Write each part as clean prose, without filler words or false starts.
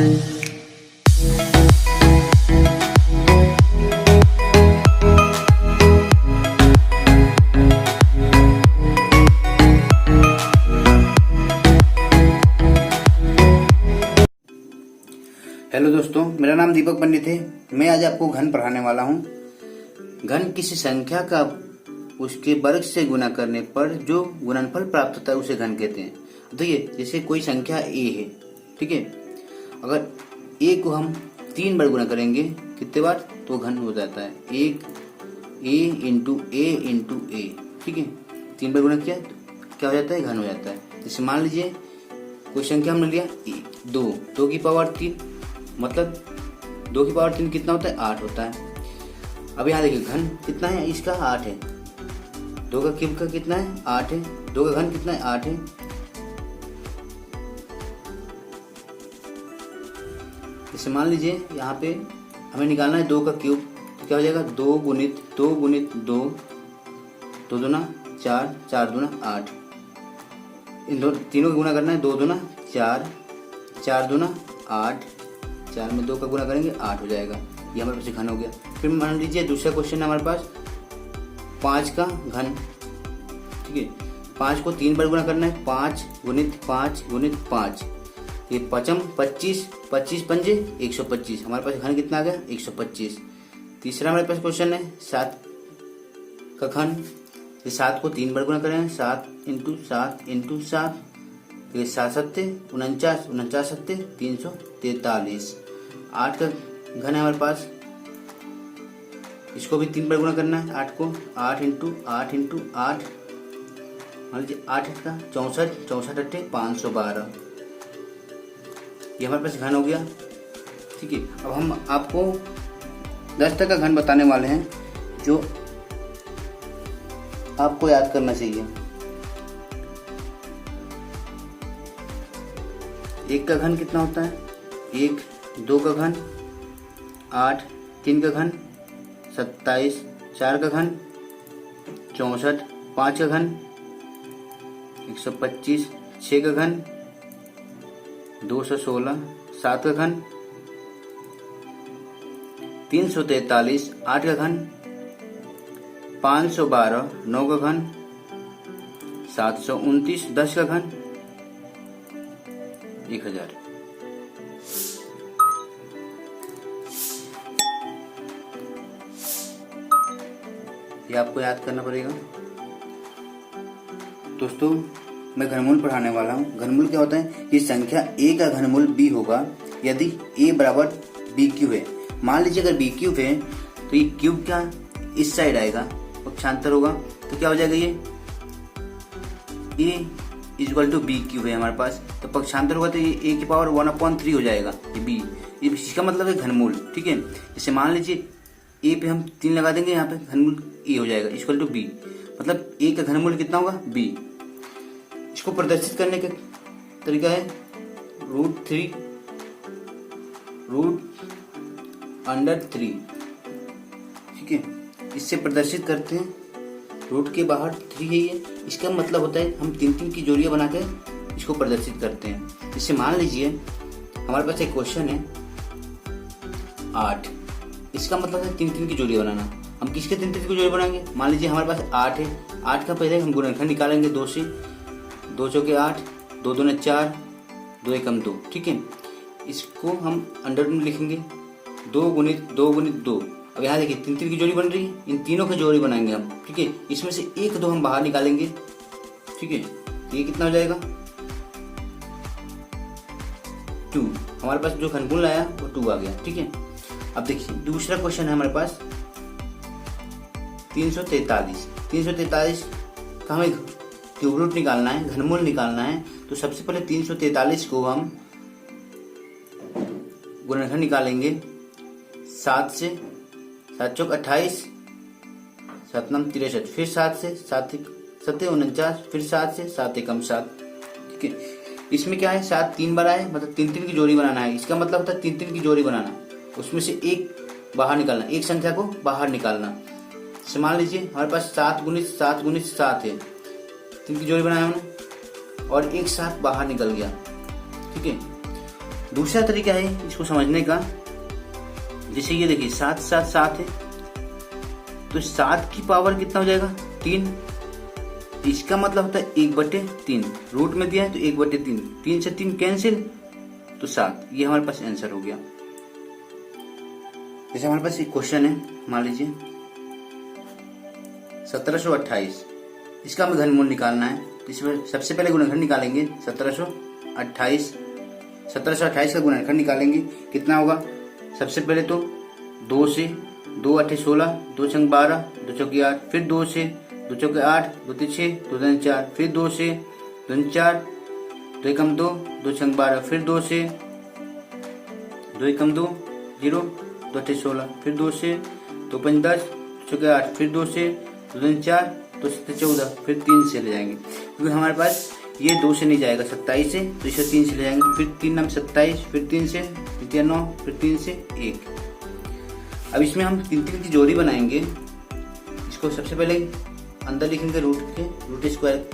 Hello दोस्तों, मेरा नाम दीपक पंडित है। मैं आज आपको घन पढ़ाने वाला हूँ। घन किसी संख्या का उसके वर्ग से गुना करने पर जो गुणनफल प्राप्त होता है उसे घन कहते हैं। देखिए, जैसे कोई संख्या ए है, ठीक है। अगर ए को हम 3 बार गुना करेंगे, कितने बार, तो घन हो जाता है। एक ए इंटू ए, ठीक है। 3 बार गुना किया तो क्या हो जाता है, घन हो जाता है। जैसे मान लीजिए कोई संख्या हमने लिया 2 की पावर 3, मतलब 2 की पावर 3 कितना होता है, 8 होता है। अब यहाँ देखिए घन कितना है, इसका 8 है। 2 का क्यूब का कितना है, 8 है। 2 का घन कितना है, 8 है। जैसे मान लीजिए यहाँ पे हमें निकालना है 2 का क्यूब, तो क्या हो जाएगा, 2 गुणित 2 गुणित 2, 2 दूना 4, 4 दूना 8। इन तीनों का गुना करना है, 2 दूना 4, 4 दूना 8, 4 में 2 का गुना करेंगे 8 हो जाएगा। ये हमारे पास घन हो गया। फिर मान लीजिए दूसरा क्वेश्चन है हमारे पास 5 का घन, ठीक है। 5 को 3 बार गुना करना है, 5 गुणित 5 गुणित 5, ये 5 25, 25 पंजे 125। हमारे पास घन कितना आ गया, 125। तीसरा हमारे पास क्वेश्चन है 7 का घन। ये 7 को 3 बार गुना करें, 7 इंटू 7 इंटू 7, ये 7 सत्ते 49, 49 सत्ते 343। 8 का घन है हमारे पास, इसको भी 3 बार गुना करना है। 8 को 8 इंटू 8 इंटू 8, मान लीजिए 8 का 64, 64 अट्ठे 512। ये हमारे पास घन हो गया, ठीक है। अब हम आपको 10 तक का घन बताने वाले हैं जो आपको याद करना चाहिए। 1 का घन कितना होता है, 1, 2 का घन 8, 3 का घन 27, 4 का घन 64, 5 का घन 125, 6 का घन 216, 7 का घन 343, 8 का घन 512, 9 का घन 729, 10 का घन 1000। ये आपको याद करना पड़ेगा। दोस्तों, मैं घनमूल पढ़ाने वाला हूँ। घनमूल क्या होता है कि संख्या a का घनमूल b होगा यदि a बराबर b क्यूब है। मान लीजिए अगर b क्यूब है तो ये क्यूब क्या इस साइड आएगा, पक्षांतर होगा, तो क्या हो जाएगा, ये a equal to B cube है हमारे पास, तो पक्षांतर होगा तो ये a की पावर 1/3 हो जाएगा, ये b। ये इसका मतलब है घनमूल, ठीक है। जैसे मान लीजिए a पे हम 3 लगा देंगे, यहाँ पे घनमूल a हो जाएगा इक्वल टू b, मतलब a का घनमूल कितना होगा, b। इसको प्रदर्शित करने का तरीका है √3 √3, ठीक है। इससे प्रदर्शित करते हैं, रूट के बाहर 3 है ये, इसका मतलब होता है हम 3 की जोड़ियां बना के इसको प्रदर्शित करते हैं। जैसे मान लीजिए हमारे पास एक क्वेश्चन है 8, इसका मतलब है 3 की जोड़ी बनाना। हम किसके 3 की जोड़ी बनाएंगे, मान लीजिए हमारे पास 8 है, 8 का पहले हम गुणनखंड निकालेंगे 2 से, 2 चौके 8, 2 दूने 4, 2 एकम 2, ठीक है। इसको हम अंडर में लिखेंगे 2 गुणित 2 गुणित 2। अब यहाँ देखिए 3 की जोड़ी बन रही है, इन तीनों की जोड़ी बनाएंगे हम, ठीक है। इसमें से 1 2 हम बाहर निकालेंगे, ठीक है। तो ये कितना हो जाएगा, 2। हमारे पास जो घनमूल आया वो 2 आ गया, ठीक है। अब देखिए दूसरा क्वेश्चन है हमारे पास 343 का हमें क्यूब रूट निकालना है, घनमूल निकालना है। तो सबसे पहले 343 को हम गुणनखंड निकालेंगे 7 से, 7 चौक 28, 7 नम 63, फिर 7 से, 7 7 49, फिर 7 से, 7 एकम 7, ठीक है। इसमें क्या है, 7 3 बार आए, मतलब 3 की जोड़ी बनाना है। इसका मतलब होता है 3 की जोड़ी बनाना, उसमें से एक बाहर निकालना, एक संख्या को बाहर निकालना। मान लीजिए हमारे पास 7 गुणित 7 गुणित 7 है, 3 की जोड़ी बनाया हमने और एक साथ बाहर निकल गया, ठीक है। दूसरा तरीका है इसको समझने का, जैसे ये देखिए 7 7 7 है, तो 7 की पावर कितना हो जाएगा 3। इसका मतलब होता है 1/3, रूट में दिया है तो 1/3, 3 से 3 कैंसिल तो 7। ये हमारे पास आंसर हो गया। जैसे हमारे पास एक क्वेश्चन है, मान लीजिए 1728, इसका हमें घनमूल निकालना है। इसमें सबसे पहले गुणनखंड निकालेंगे 1728 का गुणनखंड निकालेंगे, कितना होगा। सबसे पहले तो 2 से 2 8 16, 2 छंग 12, 2 चौकी 8, फिर 2 से 2 चौके 8, 2 3 6, 2 3 4, फिर 2 से 2 4, 2 एकम 2, 2 छंग 12, फिर 2 से 2 एकम 2 0, 2 8 16, फिर 2 से 2 5 10, 2 चौके 8, फिर 2 से 2 3 4, 2 7 14, फिर 3 से ले जाएंगे, क्योंकि हमारे पास ये 2 से नहीं जाएगा 27 से, तो इसे 3 से ले जाएंगे। फिर 3 9 27, फिर 3 से 3 9, फिर 3 से 1। अब इसमें हम 3 की जोड़ी बनाएंगे। इसको सबसे पहले अंदर लिखेंगे रूट स्क्वायर,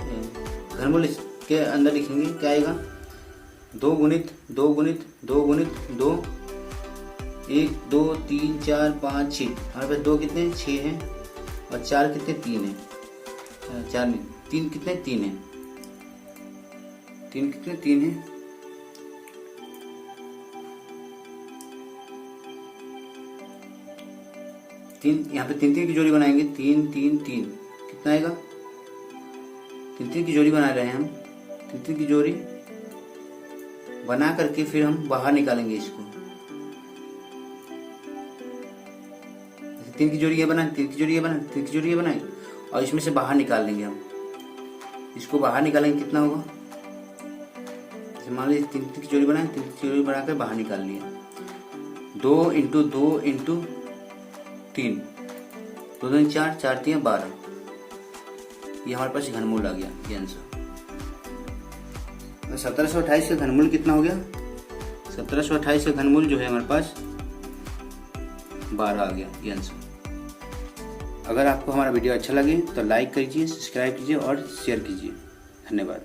घनमूल के अंदर लिखेंगे, क्या आएगा 2 गुणित 2 गुणित 2 गुणित 2, 1 2 3 4 5 6। हमारे पास 2 कितने 6 हैं और 4 कितने 3 है, 4 नहीं 3 कितने 3 है, 3 कितने 3 है, 3। यहाँ पे 3 की जोड़ी बनाएंगे, 3 3 3 कितना आएगा, 3 की जोड़ी बना रहे हैं हम। 3 की जोड़ी बना करके फिर हम बाहर निकालेंगे इसको। 3 की जोड़ी ये बनाए, 3 की जोड़ी ये बनाए, 3 की जोड़ी ये बनाए, और इसमें से बाहर निकाल लेंगे हम। इसको बाहर निकालेंगे, कितना होगा, मान लीजिए 3 की जोड़ी बनाए, 3 की जोड़ी बनाकर बाहर निकाल लिया। 2 इंटू 2 इंटू 3, 2 2 4, 4 3 12। ये हमारे पास घनमूल आ गया, ये आंसर। 1728 का घनमूल कितना हो गया, 1728 का घनमूल जो है हमारे पास 12 आ गया, ये आंसर। अगर आपको हमारा वीडियो अच्छा लगे तो लाइक कीजिए, सब्सक्राइब कीजिए और शेयर कीजिए। धन्यवाद।